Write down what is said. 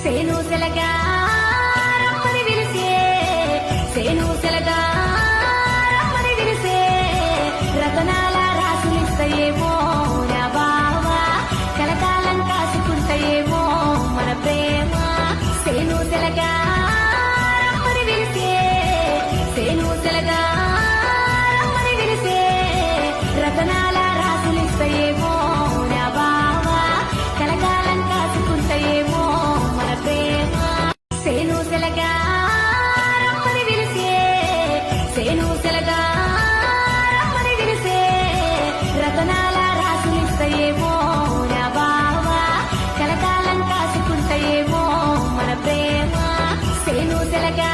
సేనుసెలగా రమ్మని పిలిసే సేనుసెలగా రమ్మని పిలిసే రతనాల రాసులిస్తాయేమో నా బావా కలకాలం కాసుకుంటాయేమో మన ప్రేమ సేనుసెలగా రమ్మని పిలిసే సేనుసెలగా రమ్మని పిలిసే రతనాల రాసులిస్తాయేమో నా బావా కలకాలం కాసుకుంటాయేమో మన ప్రేమ సేనుసెలగా రమ్మని పిలిసే సేనుసెలగా రమ్మని పిలిసే రతనాల రాసులిస్తాయేమో నా బావా కలకాలం కాసుకుంటాయేమో మన ప్రేమ సేనుసెలగా